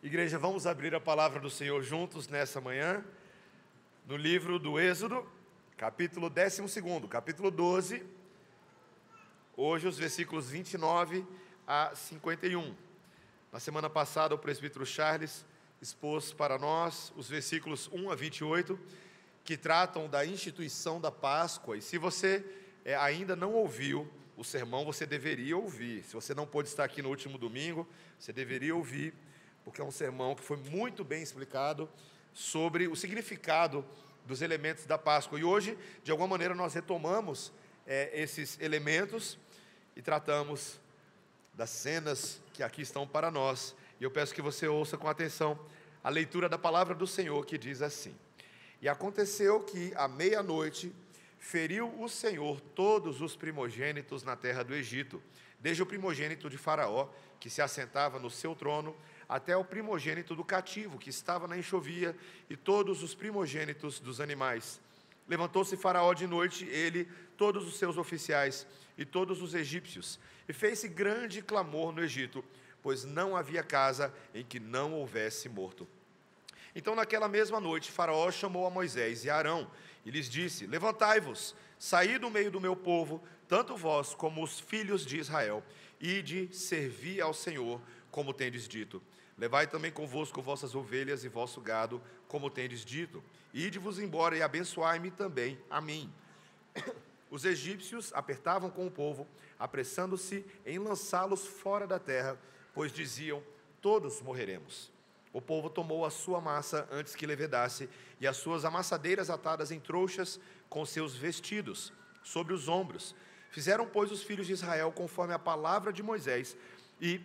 Igreja, vamos abrir a palavra do Senhor juntos nessa manhã, no livro do Êxodo, capítulo 12, capítulo 12, hoje os versículos 29 a 51. Na semana passada o presbítero Charles expôs para nós os versículos 1 a 28, que tratam da instituição da Páscoa, e se você ainda não ouviu o sermão, você deveria ouvir. Se você não pôde estar aqui no último domingo, você deveria ouvir, porque é um sermão que foi muito bem explicado sobre o significado dos elementos da Páscoa. E hoje, de alguma maneira, nós retomamos esses elementos e tratamos das cenas que aqui estão para nós. E eu peço que você ouça com atenção a leitura da palavra do Senhor, que diz assim: E aconteceu que, à meia-noite, feriu o Senhor todos os primogênitos na terra do Egito, desde o primogênito de Faraó, que se assentava no seu trono, até o primogênito do cativo, que estava na enxovia, e todos os primogênitos dos animais. Levantou-se Faraó de noite, ele, todos os seus oficiais e todos os egípcios, e fez-se grande clamor no Egito, pois não havia casa em que não houvesse morto. Então, naquela mesma noite, Faraó chamou a Moisés e a Arão, e lhes disse: Levantai-vos, saí do meio do meu povo, tanto vós como os filhos de Israel, ide servir ao Senhor, como tendes dito. Levai também convosco vossas ovelhas e vosso gado, como tendes dito. Ide-vos embora e abençoai-me também a mim. Os egípcios apertavam com o povo, apressando-se em lançá-los fora da terra, pois diziam: todos morreremos. O povo tomou a sua massa antes que levedasse, e as suas amassadeiras atadas em trouxas com seus vestidos sobre os ombros. Fizeram, pois, os filhos de Israel conforme a palavra de Moisés, e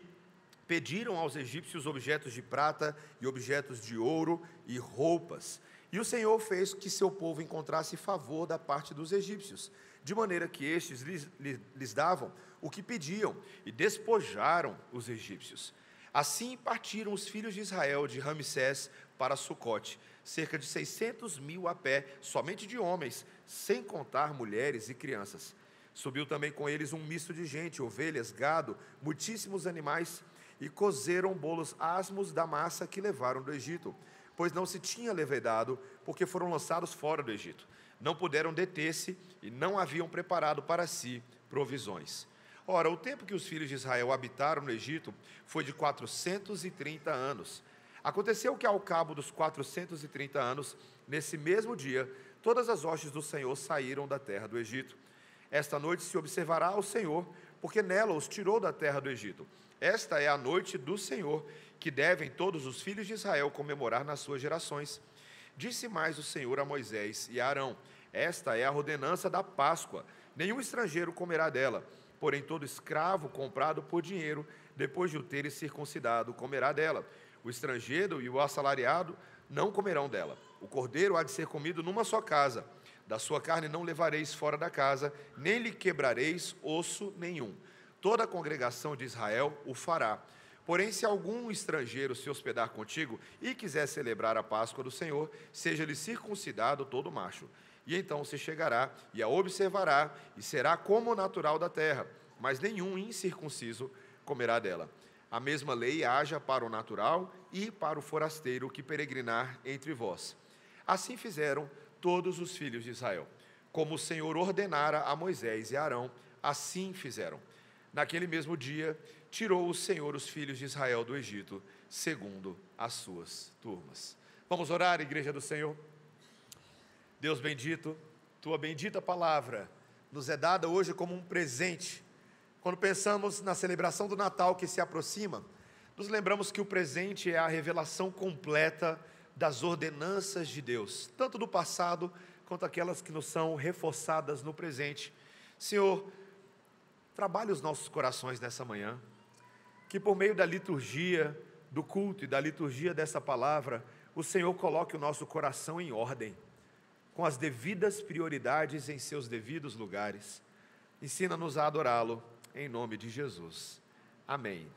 pediram aos egípcios objetos de prata e objetos de ouro e roupas. E o Senhor fez que seu povo encontrasse favor da parte dos egípcios, de maneira que estes lhes davam o que pediam, e despojaram os egípcios. Assim partiram os filhos de Israel de Ramsés para Sucote, cerca de 600.000 a pé, somente de homens, sem contar mulheres e crianças. Subiu também com eles um misto de gente, ovelhas, gado, muitíssimos animais, e cozeram bolos asmos da massa que levaram do Egito, pois não se tinha levedado, porque foram lançados fora do Egito. Não puderam deter-se e não haviam preparado para si provisões. Ora, o tempo que os filhos de Israel habitaram no Egito foi de 430 anos. Aconteceu que, ao cabo dos 430 anos, nesse mesmo dia, todas as hostes do Senhor saíram da terra do Egito. Esta noite se observará ao Senhor, porque nela os tirou da terra do Egito. Esta é a noite do Senhor, que devem todos os filhos de Israel comemorar nas suas gerações. Disse mais o Senhor a Moisés e a Arão: Esta é a ordenança da Páscoa. Nenhum estrangeiro comerá dela, porém todo escravo comprado por dinheiro, depois de o terem circuncidado, comerá dela. O estrangeiro e o assalariado não comerão dela. O cordeiro há de ser comido numa só casa. Da sua carne não levareis fora da casa, nem lhe quebrareis osso nenhum. Toda a congregação de Israel o fará. Porém, se algum estrangeiro se hospedar contigo e quiser celebrar a Páscoa do Senhor, seja-lhe circuncidado todo macho. E então se chegará e a observará, e será como o natural da terra, mas nenhum incircunciso comerá dela. A mesma lei haja para o natural e para o forasteiro que peregrinar entre vós. Assim fizeram todos os filhos de Israel. Como o Senhor ordenara a Moisés e a Arão, assim fizeram. Naquele mesmo dia, tirou o Senhor os filhos de Israel do Egito, segundo as suas turmas. Vamos orar, Igreja do Senhor? Deus bendito, tua bendita palavra nos é dada hoje como um presente. Quando pensamos na celebração do Natal que se aproxima, nos lembramos que o presente é a revelação completa das ordenanças de Deus, tanto do passado quanto aquelas que nos são reforçadas no presente. Senhor, trabalhe os nossos corações nessa manhã, que por meio da liturgia, do culto e da liturgia dessa palavra, o Senhor coloque o nosso coração em ordem, com as devidas prioridades em seus devidos lugares. Ensina-nos a adorá-lo, em nome de Jesus. Amém.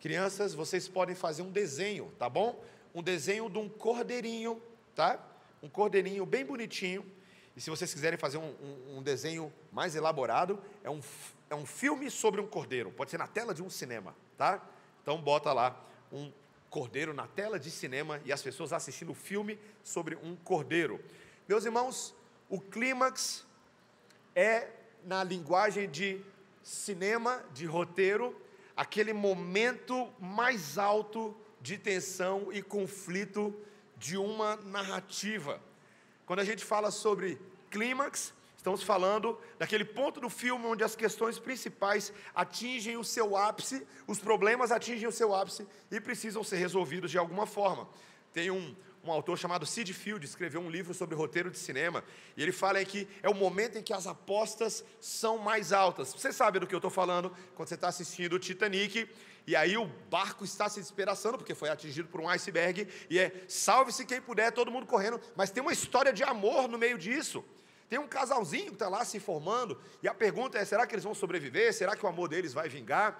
Crianças, vocês podem fazer um desenho, tá bom? Um desenho de um cordeirinho, tá? Um cordeirinho bem bonitinho. E se vocês quiserem fazer um desenho mais elaborado, é um filme sobre um cordeiro. Pode ser na tela de um cinema, tá? Então bota lá um cordeiro na tela de cinema e as pessoas assistindo o filme sobre um cordeiro. Meus irmãos, o clímax é, na linguagem de cinema, de roteiro, aquele momento mais alto de tensão e conflito de uma narrativa. Quando a gente fala sobre clímax, estamos falando daquele ponto do filme onde as questões principais atingem o seu ápice, os problemas atingem o seu ápice e precisam ser resolvidos de alguma forma. Tem um autor chamado Sid Field, escreveu um livro sobre roteiro de cinema, e ele fala que é o momento em que as apostas são mais altas. Você sabe do que eu estou falando quando você está assistindo o Titanic, e aí o barco está se despedaçando, porque foi atingido por um iceberg, e salve-se quem puder, todo mundo correndo, mas tem uma história de amor no meio disso. Tem um casalzinho que está lá se formando, e a pergunta é, será que eles vão sobreviver? Será que o amor deles vai vingar?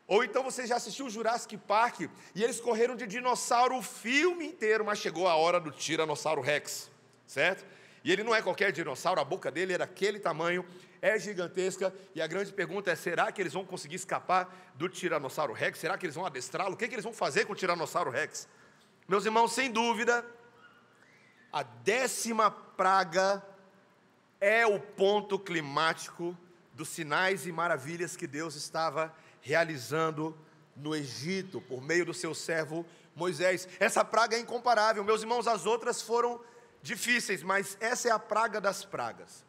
Ou então você já assistiu o Jurassic Park, e eles correram de dinossauro o filme inteiro, mas chegou a hora do Tiranossauro Rex, certo? E ele não é qualquer dinossauro, a boca dele é daquele tamanho, é gigantesca, e a grande pergunta é, será que eles vão conseguir escapar do Tiranossauro Rex? Será que eles vão adestrá-lo? O que eles vão fazer com o Tiranossauro Rex? Meus irmãos, sem dúvida, a 10ª praga é o ponto climático dos sinais e maravilhas que Deus estava realizando no Egito, por meio do seu servo Moisés. Essa praga é incomparável, meus irmãos, as outras foram difíceis, mas essa é a praga das pragas.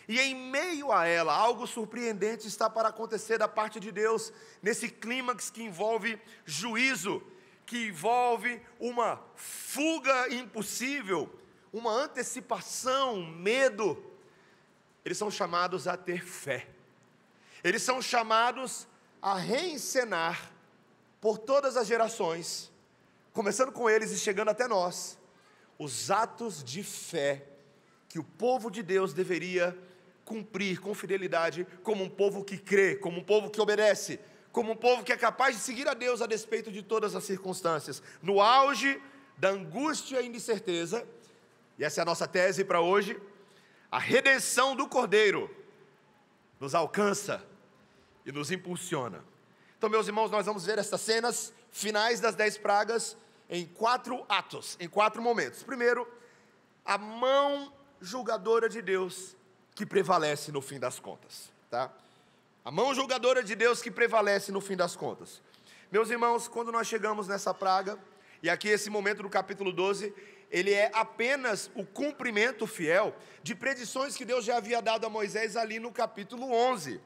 E em meio a ela, algo surpreendente está para acontecer da parte de Deus, nesse clímax que envolve juízo, que envolve uma fuga impossível, uma antecipação, medo. Eles são chamados a ter fé. Eles são chamados a reencenar por todas as gerações, começando com eles e chegando até nós, os atos de fé que o povo de Deus deveria cumprir com fidelidade, como um povo que crê, como um povo que obedece, como um povo que é capaz de seguir a Deus a despeito de todas as circunstâncias. No auge da angústia e incerteza, e essa é a nossa tese para hoje, a redenção do Cordeiro nos alcança e nos impulsiona. Então, meus irmãos, nós vamos ver essas cenas finais das 10 pragas em 4 atos, em 4 momentos. Primeiro, a mão julgadora de Deus que prevalece no fim das contas, tá? A mão julgadora de Deus que prevalece no fim das contas. Meus irmãos, quando nós chegamos nessa praga, e aqui esse momento do capítulo 12, ele é apenas o cumprimento fiel de predições que Deus já havia dado a Moisés ali no capítulo 11.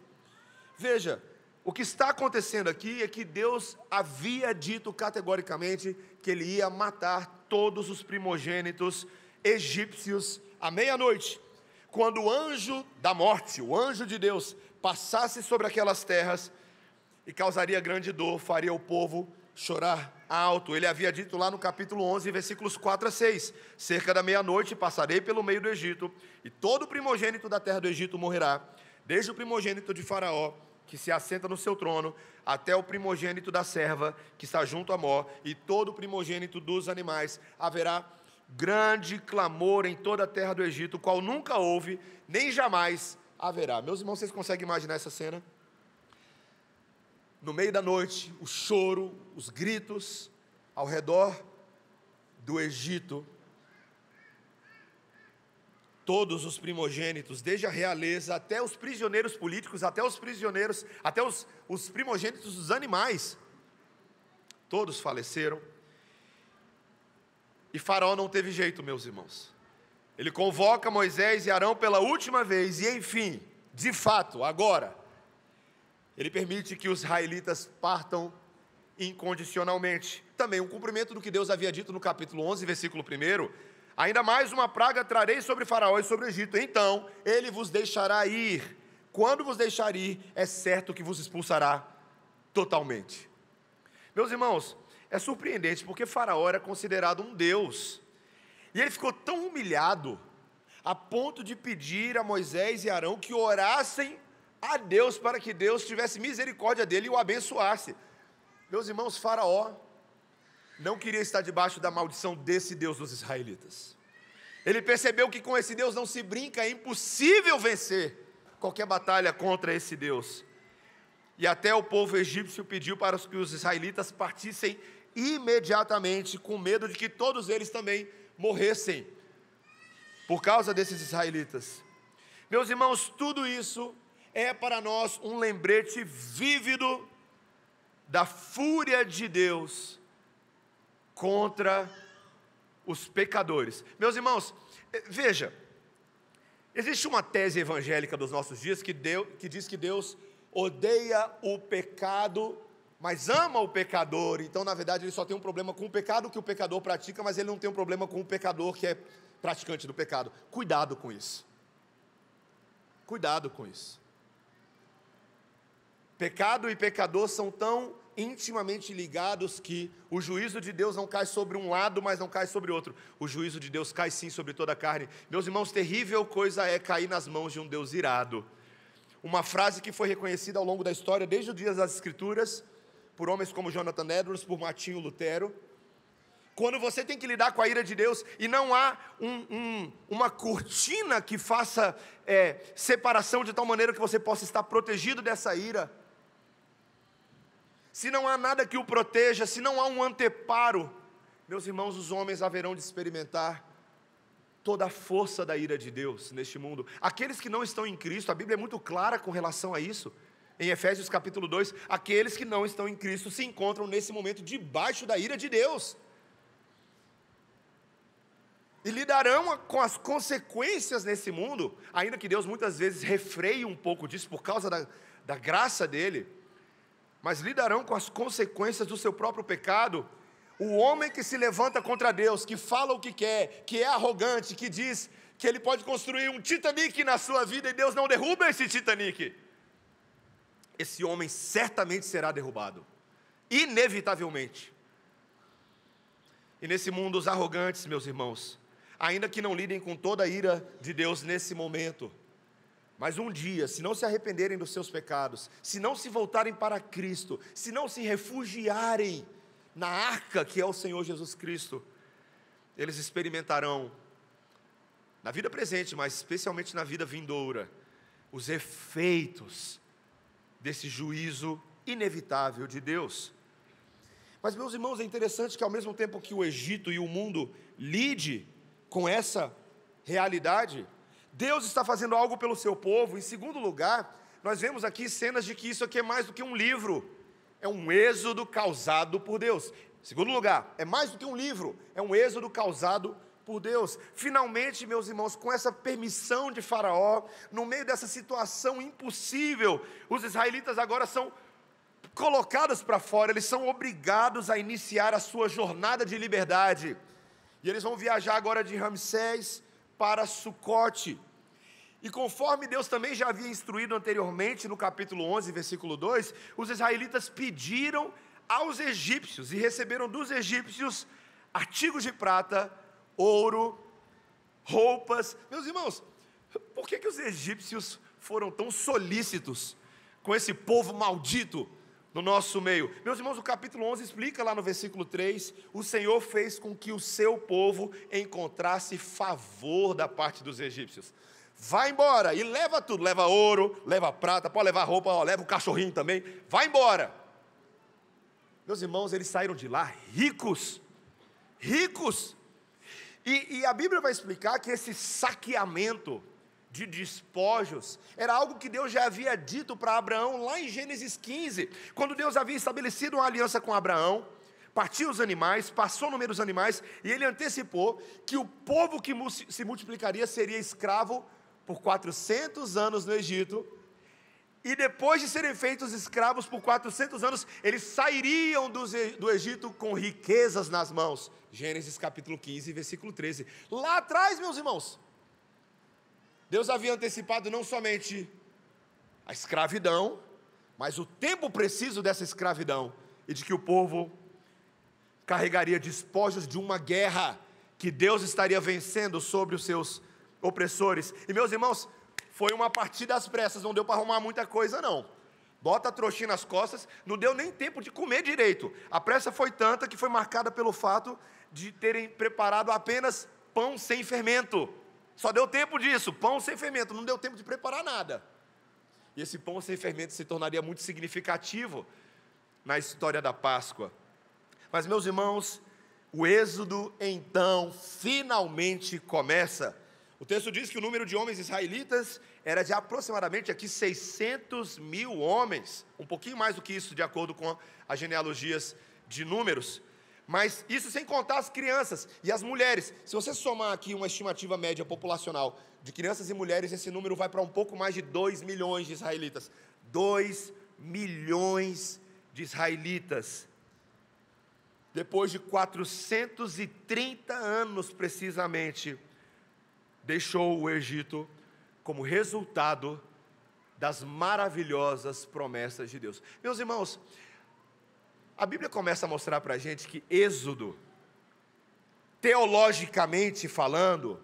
Veja, o que está acontecendo aqui é que Deus havia dito categoricamente que Ele ia matar todos os primogênitos egípcios à meia-noite. Quando o anjo da morte, o anjo de Deus, passasse sobre aquelas terras e causaria grande dor, faria o povo chorar alto. Ele havia dito lá no capítulo 11, versículos 4 a 6, cerca da meia-noite passarei pelo meio do Egito, e todo primogênito da terra do Egito morrerá, desde o primogênito de Faraó, que se assenta no seu trono, até o primogênito da serva, que está junto a Mó, e todo o primogênito dos animais. Haverá grande clamor em toda a terra do Egito, qual nunca houve, nem jamais haverá. Meus irmãos, vocês conseguem imaginar essa cena? No meio da noite, o choro, os gritos, ao redor do Egito, todos os primogênitos, desde a realeza até os prisioneiros políticos, até os primogênitos dos animais, todos faleceram. E Faraó não teve jeito, meus irmãos. Ele convoca Moisés e Arão pela última vez, e enfim, de fato, agora, ele permite que os israelitas partam incondicionalmente. Também um cumprimento do que Deus havia dito no capítulo 11, versículo 1, ainda mais uma praga trarei sobre Faraó e sobre o Egito, então ele vos deixará ir. Quando vos deixar ir, é certo que vos expulsará totalmente. Meus irmãos, é surpreendente, porque Faraó era considerado um deus, e ele ficou tão humilhado, a ponto de pedir a Moisés e Arão que orassem a Deus, para que Deus tivesse misericórdia dele e o abençoasse. Meus irmãos, Faraó não queria estar debaixo da maldição desse Deus dos israelitas. Ele percebeu que com esse Deus não se brinca, é impossível vencer qualquer batalha contra esse Deus. E até o povo egípcio pediu para que os israelitas partissem imediatamente, com medo de que todos eles também morressem, por causa desses israelitas. Meus irmãos, tudo isso é para nós um lembrete vívido da fúria de Deus contra os pecadores. Meus irmãos, veja, existe uma tese evangélica dos nossos dias que diz que Deus odeia o pecado, mas ama o pecador. Então, na verdade, ele só tem um problema com o pecado que o pecador pratica, mas ele não tem um problema com o pecador que é praticante do pecado. Cuidado com isso. Cuidado com isso. Pecado e pecador são tão intimamente ligados que o juízo de Deus não cai sobre um lado, mas não cai sobre outro. O juízo de Deus cai sim sobre toda a carne. Meus irmãos, terrível coisa é cair nas mãos de um Deus irado. Uma frase que foi reconhecida ao longo da história, desde os dias das Escrituras, por homens como Jonathan Edwards, por Martinho Lutero. Quando você tem que lidar com a ira de Deus e não há uma cortina que faça separação de tal maneira que você possa estar protegido dessa ira, se não há nada que o proteja, se não há um anteparo, meus irmãos, os homens haverão de experimentar toda a força da ira de Deus neste mundo. Aqueles que não estão em Cristo, a Bíblia é muito clara com relação a isso. Em Efésios capítulo 2, aqueles que não estão em Cristo se encontram nesse momento debaixo da ira de Deus. E lidarão com as consequências nesse mundo, ainda que Deus muitas vezes refreie um pouco disso por causa da graça dele, mas lidarão com as consequências do seu próprio pecado. O homem que se levanta contra Deus, que fala o que quer, que é arrogante, que diz que ele pode construir um Titanic na sua vida e Deus não derruba esse Titanic, esse homem certamente será derrubado, inevitavelmente. E nesse mundo os arrogantes, meus irmãos, ainda que não lidem com toda a ira de Deus nesse momento, mas um dia, se não se arrependerem dos seus pecados, se não se voltarem para Cristo, se não se refugiarem na arca que é o Senhor Jesus Cristo, eles experimentarão, na vida presente, mas especialmente na vida vindoura, os efeitos desse juízo inevitável de Deus. Mas, meus irmãos, é interessante que ao mesmo tempo que o Egito e o mundo lide com essa realidade, Deus está fazendo algo pelo seu povo. Em segundo lugar, nós vemos aqui cenas de que isso aqui é mais do que um livro, é um êxodo causado por Deus. Em segundo lugar, é mais do que um livro, é um êxodo causado por Deus. Finalmente, meus irmãos, com essa permissão de Faraó, no meio dessa situação impossível, os israelitas agora são colocados para fora, eles são obrigados a iniciar a sua jornada de liberdade. E eles vão viajar agora de Ramsés para Sucote. E conforme Deus também já havia instruído anteriormente, no capítulo 11, versículo 2, os israelitas pediram aos egípcios, e receberam dos egípcios artigos de prata, ouro, roupas. Meus irmãos, por que os egípcios foram tão solícitos com esse povo maldito no nosso meio? Meus irmãos, o capítulo 11 explica lá no versículo 3, o Senhor fez com que o seu povo encontrasse favor da parte dos egípcios. Vai embora e leva tudo, leva ouro, leva prata, pode levar roupa, ó, leva o cachorrinho também, vai embora. Meus irmãos, eles saíram de lá ricos, ricos. E a Bíblia vai explicar que esse saqueamento de despojos era algo que Deus já havia dito para Abraão lá em Gênesis 15, quando Deus havia estabelecido uma aliança com Abraão, partiu os animais, passou o número dos animais, e ele antecipou que o povo que se multiplicaria seria escravo por 400 anos no Egito, e depois de serem feitos escravos por 400 anos, eles sairiam do Egito com riquezas nas mãos. Gênesis capítulo 15, versículo 13. Lá atrás, meus irmãos, Deus havia antecipado não somente a escravidão, mas o tempo preciso dessa escravidão, e de que o povo carregaria despojos de uma guerra que Deus estaria vencendo sobre os seus opressores. E, meus irmãos, foi uma partida às pressas, não deu para arrumar muita coisa não. Bota a trouxinha nas costas, não deu nem tempo de comer direito. A pressa foi tanta que foi marcada pelo fato de terem preparado apenas pão sem fermento. Só deu tempo disso, pão sem fermento, não deu tempo de preparar nada. E esse pão sem fermento se tornaria muito significativo na história da Páscoa. Mas, meus irmãos, o êxodo então finalmente começa. O texto diz que o número de homens israelitas era de aproximadamente aqui 600 mil homens, um pouquinho mais do que isso, de acordo com as genealogias de números. Mas isso sem contar as crianças e as mulheres. Se você somar aqui uma estimativa média populacional de crianças e mulheres, esse número vai para um pouco mais de 2 milhões de israelitas. 2 milhões de israelitas. Depois de 430 anos precisamente, deixou o Egito como resultado das maravilhosas promessas de Deus. Meus irmãos, a Bíblia começa a mostrar para a gente que Êxodo, teologicamente falando,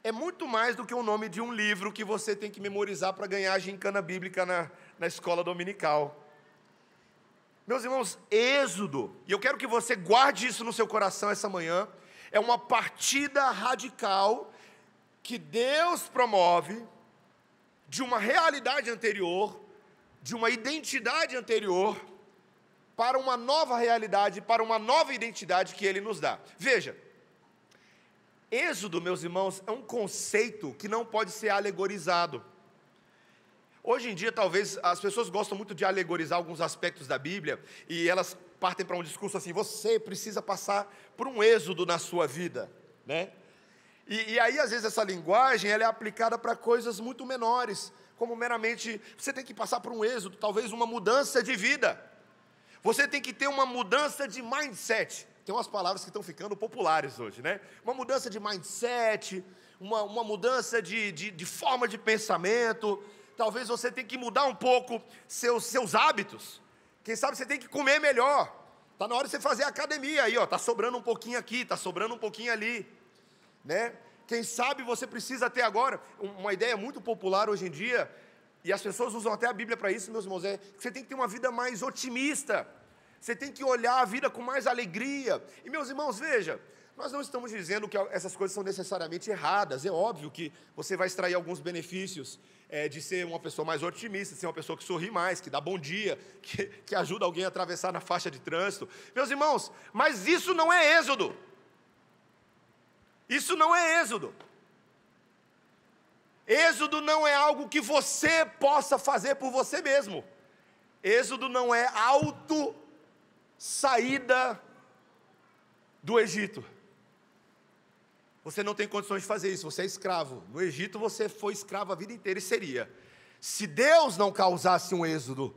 é muito mais do que o nome de um livro que você tem que memorizar para ganhar a gincana bíblica na escola dominical. Meus irmãos, Êxodo, e eu quero que você guarde isso no seu coração essa manhã, é uma partida radical que Deus promove de uma realidade anterior, de uma identidade anterior, para uma nova realidade, para uma nova identidade que Ele nos dá. Veja, Êxodo, meus irmãos, é um conceito que não pode ser alegorizado. Hoje em dia, talvez, as pessoas gostam muito de alegorizar alguns aspectos da Bíblia, e elas partem para um discurso assim: você precisa passar por um êxodo na sua vida, né? E aí, às vezes, essa linguagem ela é aplicada para coisas muito menores, como meramente, você tem que passar por um êxodo, talvez uma mudança de vida. Você tem que ter uma mudança de mindset. Tem umas palavras que estão ficando populares hoje, né? Uma mudança de mindset, uma mudança de forma de pensamento. Talvez você tenha que mudar um pouco seus hábitos. Quem sabe você tem que comer melhor. Está na hora de você fazer academia aí, ó. Está sobrando um pouquinho aqui, está sobrando um pouquinho ali, né? Quem sabe você precisa ter agora, uma ideia muito popular hoje em dia, e as pessoas usam até a Bíblia para isso, meus irmãos, é que você tem que ter uma vida mais otimista. Você tem que olhar a vida com mais alegria. E, meus irmãos, veja, nós não estamos dizendo que essas coisas são necessariamente erradas. É óbvio que você vai extrair alguns benefícios de ser uma pessoa mais otimista, de ser uma pessoa que sorri mais, que dá bom dia, que ajuda alguém a atravessar na faixa de trânsito. Meus irmãos, mas isso não é Êxodo. Isso não é Êxodo. Êxodo não é algo que você possa fazer por você mesmo. Êxodo não é saída do Egito. Você não tem condições de fazer isso, você é escravo. No Egito você foi escravo a vida inteira e seria. Se Deus não causasse um êxodo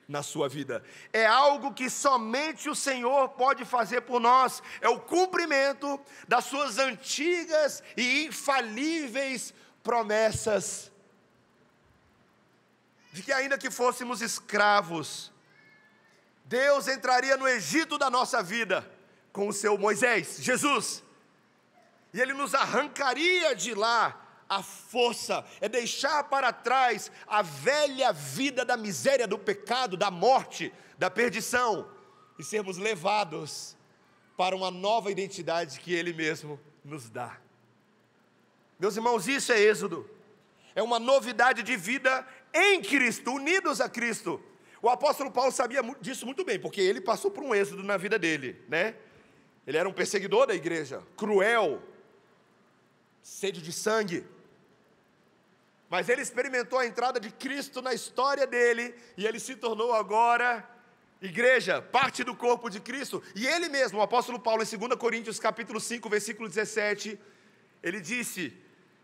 na sua vida, é algo que somente o Senhor pode fazer por nós. É o cumprimento das suas antigas e infalíveis promessas, de que ainda que fôssemos escravos, Deus entraria no Egito da nossa vida com o seu Moisés, Jesus, e Ele nos arrancaria de lá a força, é deixar para trás a velha vida da miséria, do pecado, da morte, da perdição, e sermos levados para uma nova identidade que Ele mesmo nos dá. Meus irmãos, isso é Êxodo, é uma novidade de vida em Cristo, unidos a Cristo. O apóstolo Paulo sabia disso muito bem, porque ele passou por um êxodo na vida dele, né? Ele era um perseguidor da igreja, cruel, sede de sangue, mas ele experimentou a entrada de Cristo na história dele, e ele se tornou agora, igreja, parte do corpo de Cristo. E ele mesmo, o apóstolo Paulo, em 2 Coríntios capítulo 5, versículo 17, ele disse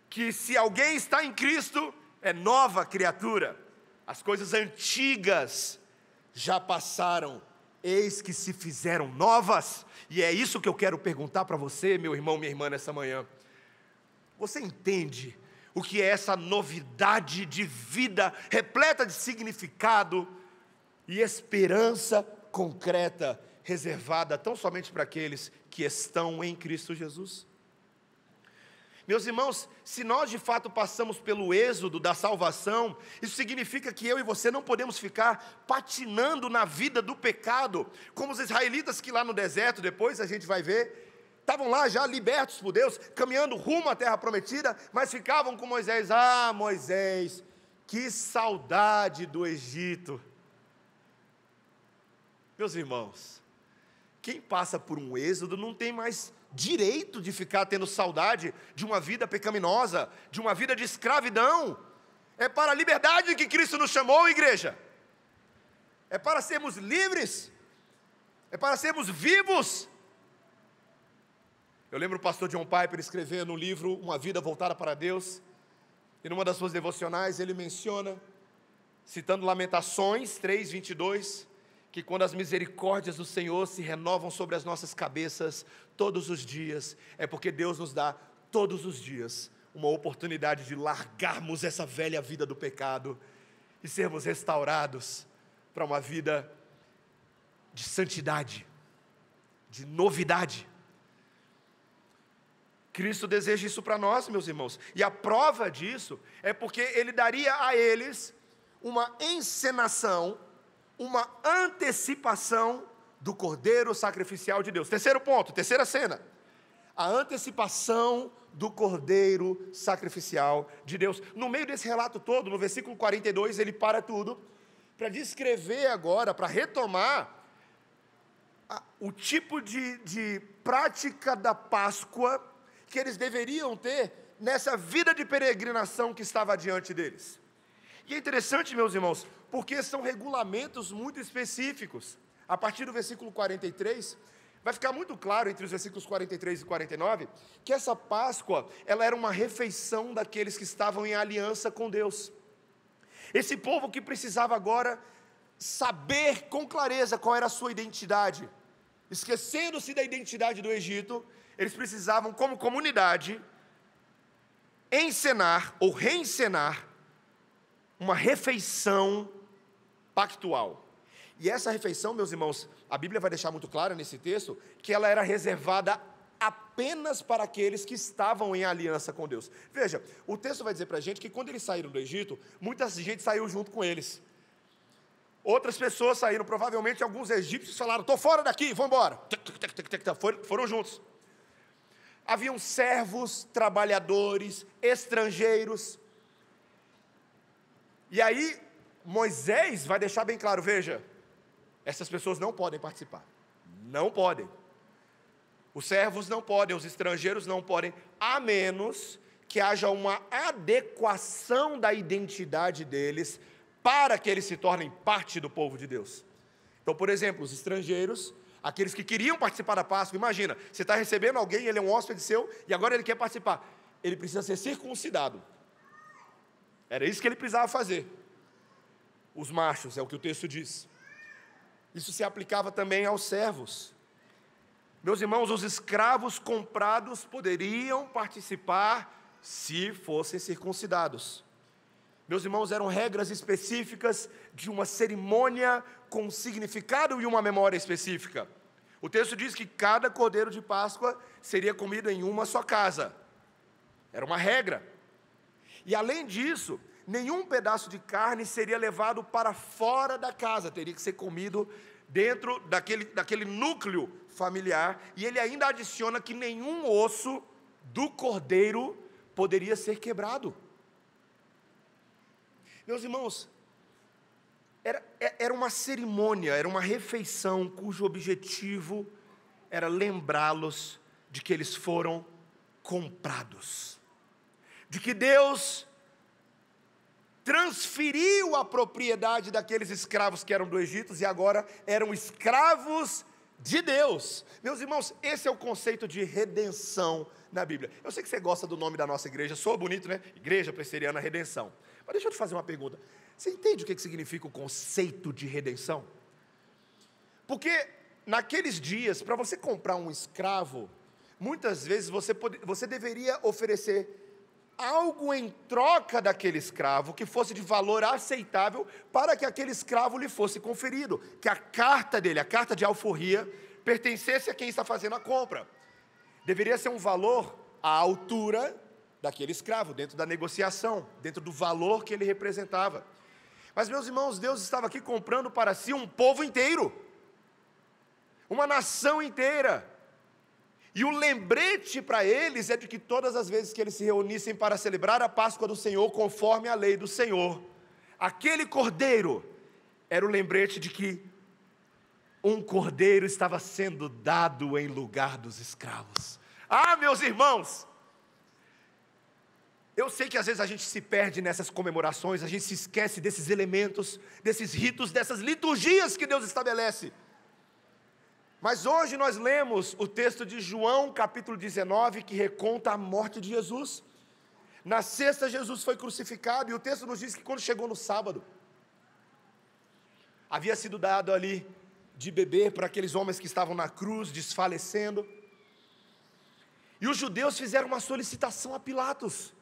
que se alguém está em Cristo, é nova criatura. As coisas antigas já passaram, eis que se fizeram novas. E é isso que eu quero perguntar para você, meu irmão, minha irmã, nessa manhã. Você entende o que é essa novidade de vida, repleta de significado e esperança concreta, reservada tão somente para aqueles que estão em Cristo Jesus? Meus irmãos, se nós de fato passamos pelo êxodo da salvação, isso significa que eu e você não podemos ficar patinando na vida do pecado, como os israelitas que lá no deserto, depois a gente vai ver, estavam lá já libertos por Deus, caminhando rumo à terra prometida, mas ficavam com Moisés: ah, Moisés, que saudade do Egito. Meus irmãos, quem passa por um êxodo não tem mais direito de ficar tendo saudade de uma vida pecaminosa, de uma vida de escravidão. É para a liberdade que Cristo nos chamou, igreja. É para sermos livres. É para sermos vivos. Eu lembro o pastor John Piper escrever no livro Uma Vida Voltada para Deus, e numa das suas devocionais ele menciona, citando Lamentações 3:22, que quando as misericórdias do Senhor se renovam sobre as nossas cabeças todos os dias, é porque Deus nos dá todos os dias uma oportunidade de largarmos essa velha vida do pecado e sermos restaurados para uma vida de santidade, de novidade. Cristo deseja isso para nós, meus irmãos, e a prova disso é porque Ele daria a eles uma encenação, uma antecipação do Cordeiro sacrificial de Deus. Terceiro ponto, terceira cena, a antecipação do Cordeiro sacrificial de Deus. No meio desse relato todo, no versículo 42, ele para tudo, para descrever agora, para retomar o tipo de prática da Páscoa que eles deveriam ter nessa vida de peregrinação que estava diante deles. E é interessante, meus irmãos, porque são regulamentos muito específicos. A partir do versículo 43, vai ficar muito claro entre os versículos 43 e 49, que essa Páscoa, ela era uma refeição daqueles que estavam em aliança com Deus. Esse povo que precisava agora saber com clareza qual era a sua identidade, esquecendo-se da identidade do Egito, eles precisavam, como comunidade, encenar ou reencenar uma refeição pactual. E essa refeição, meus irmãos, a Bíblia vai deixar muito claro nesse texto, que ela era reservada apenas para aqueles que estavam em aliança com Deus. Veja, o texto vai dizer para a gente que quando eles saíram do Egito, muita gente saiu junto com eles. Outras pessoas saíram, provavelmente alguns egípcios falaram, estou fora daqui, vamos embora. Foram juntos. Haviam servos, trabalhadores, estrangeiros. E aí, Moisés vai deixar bem claro, veja, essas pessoas não podem participar. Não podem. Os servos não podem, os estrangeiros não podem, a menos que haja uma adequação da identidade deles para que eles se tornem parte do povo de Deus. Então, por exemplo, os estrangeiros, aqueles que queriam participar da Páscoa, imagina, você está recebendo alguém, ele é um hóspede seu, e agora ele quer participar, ele precisa ser circuncidado. Era isso que ele precisava fazer. Os machos, é o que o texto diz. Isso se aplicava também aos servos. Meus irmãos, os escravos comprados poderiam participar se fossem circuncidados. Meus irmãos, eram regras específicas de uma cerimônia com um significado e uma memória específica. O texto diz que cada cordeiro de Páscoa seria comido em uma só casa. Era uma regra. E além disso, nenhum pedaço de carne seria levado para fora da casa, teria que ser comido dentro daquele núcleo familiar. E ele ainda adiciona que nenhum osso do cordeiro poderia ser quebrado. Meus irmãos, era uma cerimônia, era uma refeição cujo objetivo era lembrá-los de que eles foram comprados, de que Deus transferiu a propriedade daqueles escravos que eram do Egito e agora eram escravos de Deus. Meus irmãos, esse é o conceito de redenção na Bíblia. Eu sei que você gosta do nome da nossa igreja, soa bonito, né? Igreja Presbiteriana Redenção. Mas deixa eu te fazer uma pergunta. Você entende o que significa o conceito de redenção? Porque naqueles dias, para você comprar um escravo, muitas vezes você deveria oferecer algo em troca daquele escravo que fosse de valor aceitável para que aquele escravo lhe fosse conferido, que a carta dele, a carta de alforria, pertencesse a quem está fazendo a compra. Deveria ser um valor à altura daquele escravo, dentro da negociação, dentro do valor que ele representava. Mas, meus irmãos, Deus estava aqui comprando para si um povo inteiro, uma nação inteira. E o lembrete para eles é de que todas as vezes que eles se reunissem para celebrar a Páscoa do Senhor, conforme a lei do Senhor, aquele cordeiro era o lembrete de que um cordeiro estava sendo dado em lugar dos escravos. Ah, meus irmãos, eu sei que às vezes a gente se perde nessas comemorações, a gente se esquece desses elementos, desses ritos, dessas liturgias que Deus estabelece. Mas hoje nós lemos o texto de João, capítulo 19, que reconta a morte de Jesus. Na sexta, Jesus foi crucificado, e o texto nos diz que quando chegou no sábado, havia sido dado ali de beber para aqueles homens que estavam na cruz, desfalecendo. E os judeus fizeram uma solicitação a Pilatos.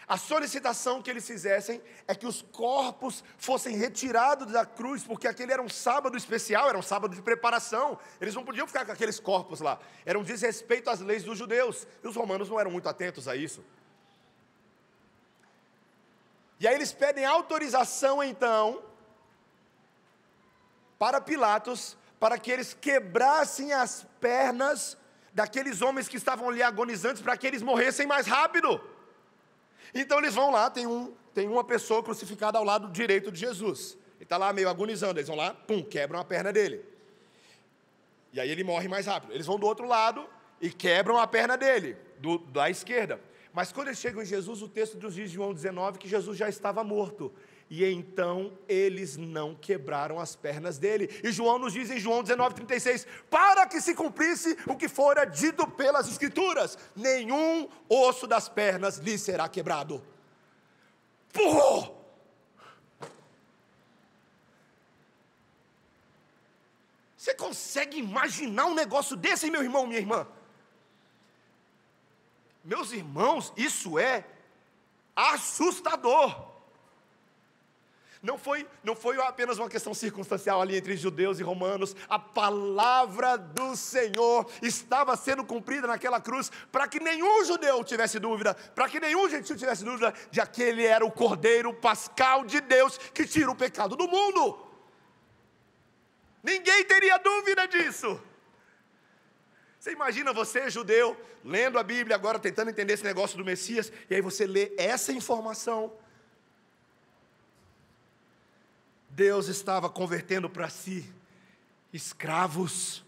A solicitação que eles fizessem é que os corpos fossem retirados da cruz, porque aquele era um sábado especial, era um sábado de preparação. Eles não podiam ficar com aqueles corpos lá. Era um desrespeito às leis dos judeus. E os romanos não eram muito atentos a isso. E aí eles pedem autorização, então, para Pilatos, para que eles quebrassem as pernas daqueles homens que estavam ali agonizantes, para que eles morressem mais rápido. Então eles vão lá, tem uma pessoa crucificada ao lado direito de Jesus. Ele está lá meio agonizando, eles vão lá, pum, quebram a perna dele. E aí ele morre mais rápido. Eles vão do outro lado e quebram a perna dele, da esquerda. Mas quando eles chegam em Jesus, o texto nos diz, João 19, que Jesus já estava morto. E então eles não quebraram as pernas dele. E João nos diz em João 19:36, para que se cumprisse o que fora dito pelas Escrituras, nenhum osso das pernas lhe será quebrado. Pô! Você consegue imaginar um negócio desse, meu irmão, minha irmã? Meus irmãos, isso é assustador. Não foi apenas uma questão circunstancial ali entre judeus e romanos. A palavra do Senhor estava sendo cumprida naquela cruz, para que nenhum judeu tivesse dúvida, para que nenhum gentil tivesse dúvida, de que aquele era o Cordeiro Pascal de Deus, que tira o pecado do mundo. Ninguém teria dúvida disso. Você imagina você, judeu, lendo a Bíblia agora, tentando entender esse negócio do Messias, e aí você lê essa informação. Deus estava convertendo para si escravos,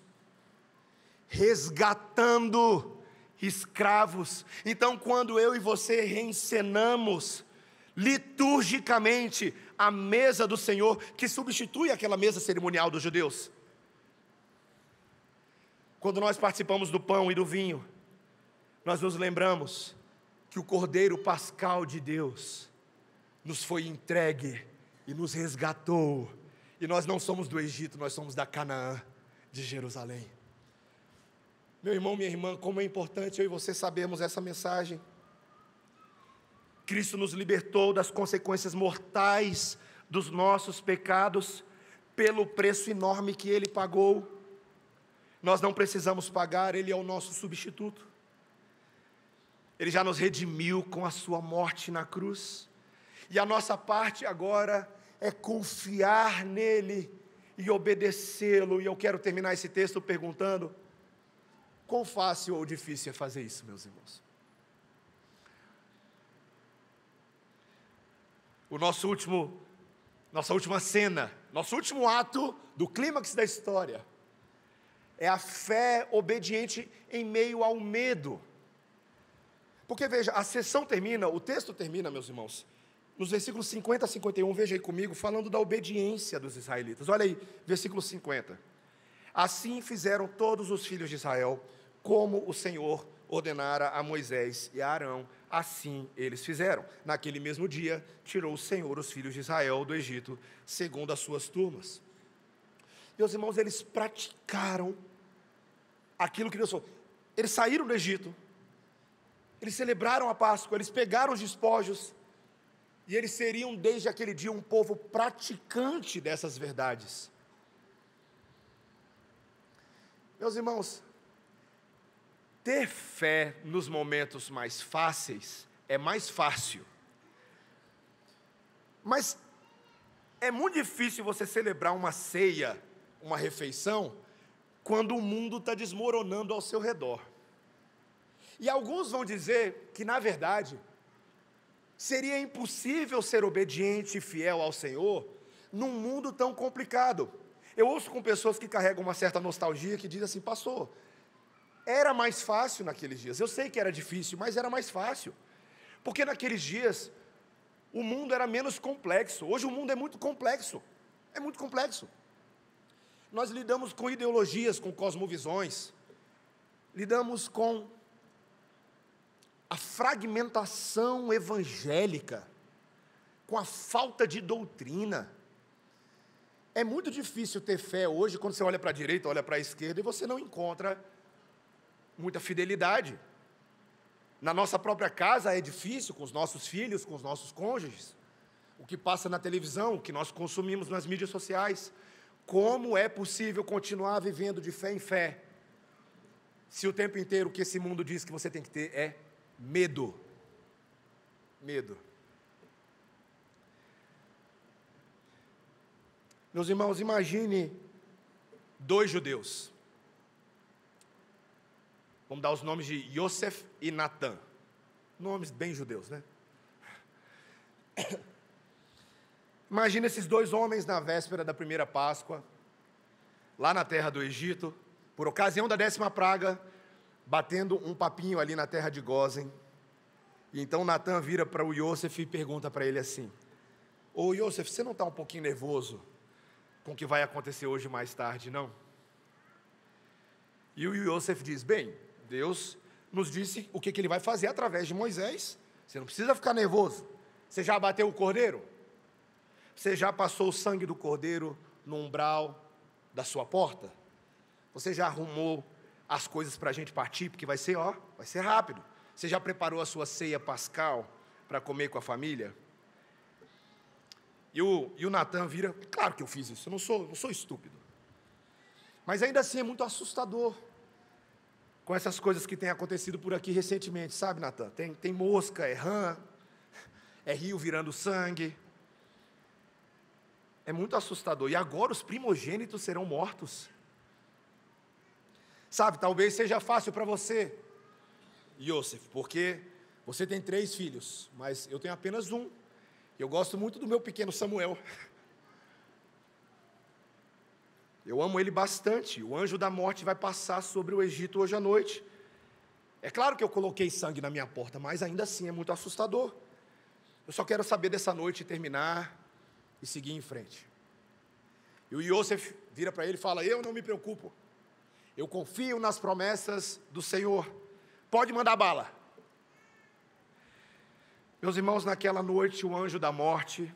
resgatando escravos. Então, quando eu e você reencenamos liturgicamente a mesa do Senhor, que substitui aquela mesa cerimonial dos judeus, quando nós participamos do pão e do vinho, nós nos lembramos que o Cordeiro Pascal de Deus nos foi entregue e nos resgatou, e nós não somos do Egito, nós somos da Canaã, de Jerusalém. Meu irmão, minha irmã, como é importante eu e você sabermos essa mensagem. Cristo nos libertou das consequências mortais dos nossos pecados, pelo preço enorme que Ele pagou. Nós não precisamos pagar, Ele é o nosso substituto. Ele já nos redimiu com a sua morte na cruz. E a nossa parte agora é confiar nele e obedecê-lo. E eu quero terminar esse texto perguntando: quão fácil ou difícil é fazer isso, meus irmãos? Nossa última cena, nosso último ato do clímax da história é a fé obediente em meio ao medo. Porque veja, a sessão termina, o texto termina, meus irmãos, nos versículos 50 a 51, veja aí comigo, falando da obediência dos israelitas. Olha aí, versículo 50. Assim fizeram todos os filhos de Israel, como o Senhor ordenara a Moisés e a Arão, assim eles fizeram. Naquele mesmo dia, tirou o Senhor os filhos de Israel do Egito, segundo as suas turmas. Meus irmãos, eles praticaram aquilo que Deus falou. Eles saíram do Egito, eles celebraram a Páscoa, eles pegaram os despojos, e eles seriam desde aquele dia um povo praticante dessas verdades. Meus irmãos, ter fé nos momentos mais fáceis é mais fácil. Mas é muito difícil você celebrar uma ceia, uma refeição, quando o mundo está desmoronando ao seu redor. E alguns vão dizer que, na verdade, seria impossível ser obediente e fiel ao Senhor num mundo tão complicado. Eu ouço com pessoas que carregam uma certa nostalgia, que dizem assim: pastor, era mais fácil naqueles dias. Eu sei que era difícil, mas era mais fácil. Porque naqueles dias, o mundo era menos complexo. Hoje o mundo é muito complexo. É muito complexo. Nós lidamos com ideologias, com cosmovisões. Lidamos com a fragmentação evangélica, com a falta de doutrina. É muito difícil ter fé hoje, quando você olha para a direita, olha para a esquerda, e você não encontra muita fidelidade. Na nossa própria casa é difícil, com os nossos filhos, com os nossos cônjuges. O que passa na televisão, o que nós consumimos nas mídias sociais. Como é possível continuar vivendo de fé em fé, se o tempo inteiro o que esse mundo diz que você tem que ter é medo? Medo. Meus irmãos, imagine 2 judeus. Vamos dar os nomes de Yosef e Natan. Nomes bem judeus, né? Imagina esses 2 homens na véspera da primeira Páscoa, lá na terra do Egito, por ocasião da 10ª praga, batendo um papinho ali na terra de Gósen. E então Natan vira para o Yosef e pergunta para ele assim: ô Yosef, você não está um pouquinho nervoso com o que vai acontecer hoje mais tarde, não? E o Yosef diz: bem, Deus nos disse o que Ele vai fazer através de Moisés. Você não precisa ficar nervoso. Você já bateu o cordeiro? Você já passou o sangue do cordeiro no umbral da sua porta? Você já arrumou as coisas para a gente partir? Porque vai ser rápido. Você já preparou a sua ceia pascal para comer com a família? E o Natan vira: claro que eu fiz isso, eu não sou estúpido. Mas ainda assim é muito assustador com essas coisas que têm acontecido por aqui recentemente, sabe, Natan? Tem mosca, é rã, é rio virando sangue. É muito assustador. E agora os primogênitos serão mortos. Sabe, talvez seja fácil para você, Yosef, porque você tem 3 filhos, mas eu tenho apenas um. Eu gosto muito do meu pequeno Samuel. Eu amo ele bastante. O anjo da morte vai passar sobre o Egito hoje à noite. É claro que eu coloquei sangue na minha porta, mas ainda assim é muito assustador. Eu só quero saber dessa noite terminar e seguir em frente. E o Yosef vira para ele e fala: eu não me preocupo. Eu confio nas promessas do Senhor. Pode mandar bala. Meus irmãos, naquela noite o anjo da morte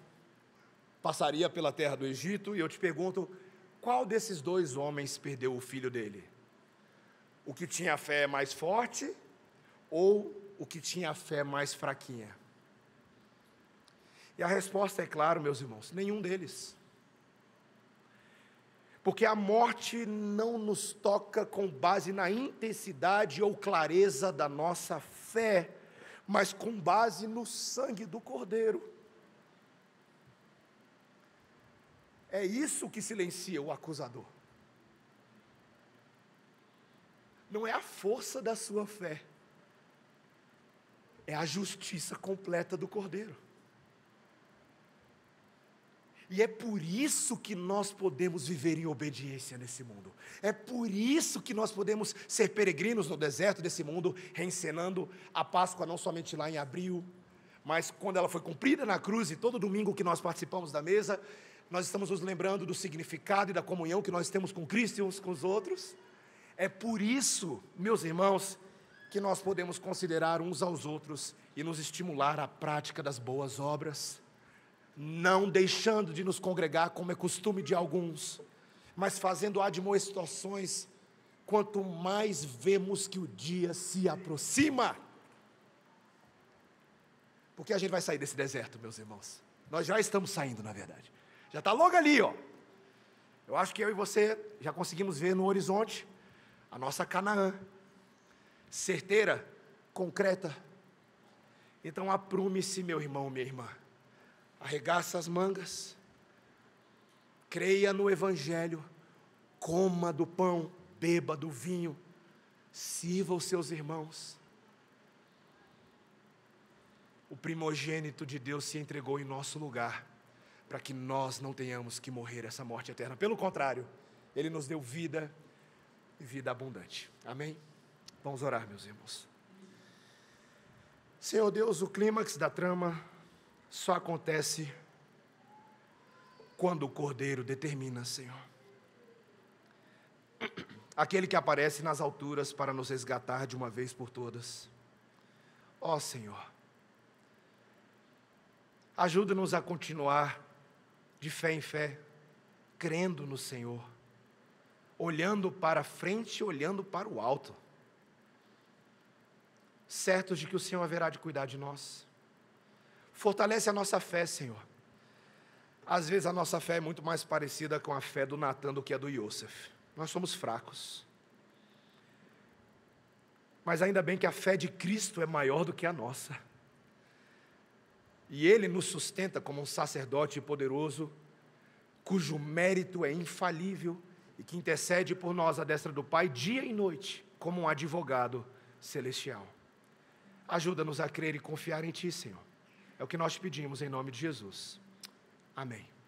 passaria pela terra do Egito, e eu te pergunto: qual desses 2 homens perdeu o filho dele? O que tinha a fé mais forte ou o que tinha a fé mais fraquinha? E a resposta é clara, meus irmãos: nenhum deles. Porque a morte não nos toca com base na intensidade ou clareza da nossa fé, mas com base no sangue do Cordeiro. É isso que silencia o acusador. Não é a força da sua fé, é a justiça completa do Cordeiro. E é por isso que nós podemos viver em obediência nesse mundo. É por isso que nós podemos ser peregrinos no deserto desse mundo, reencenando a Páscoa não somente lá em abril, mas quando ela foi cumprida na cruz, e todo domingo que nós participamos da mesa, nós estamos nos lembrando do significado e da comunhão que nós temos com Cristo e uns com os outros. É por isso, meus irmãos, que nós podemos considerar uns aos outros e nos estimular à prática das boas obras, não deixando de nos congregar como é costume de alguns, mas fazendo admoestações quanto mais vemos que o dia se aproxima. Porque a gente vai sair desse deserto, meus irmãos. Nós já estamos saindo, na verdade. Já está logo ali, ó. Eu acho que eu e você já conseguimos ver no horizonte a nossa Canaã, certeira, concreta. Então aprume-se, meu irmão, minha irmã. Arregaça as mangas, creia no Evangelho, coma do pão, beba do vinho, sirva os seus irmãos. O primogênito de Deus se entregou em nosso lugar, para que nós não tenhamos que morrer essa morte eterna. Pelo contrário, Ele nos deu vida e vida abundante. Amém? Vamos orar, meus irmãos. Senhor Deus, o clímax da trama só acontece quando o Cordeiro determina, Senhor. Aquele que aparece nas alturas para nos resgatar de uma vez por todas. Ó Senhor, ajuda-nos a continuar de fé em fé, crendo no Senhor, olhando para frente, olhando para o alto, certos de que o Senhor haverá de cuidar de nós. Fortalece a nossa fé, Senhor. Às vezes a nossa fé é muito mais parecida com a fé do Natan do que a do Yosef. Nós somos fracos. Mas ainda bem que a fé de Cristo é maior do que a nossa. E Ele nos sustenta como um sacerdote poderoso, cujo mérito é infalível e que intercede por nós à destra do Pai dia e noite, como um advogado celestial. Ajuda-nos a crer e confiar em Ti, Senhor. É o que nós te pedimos em nome de Jesus. Amém.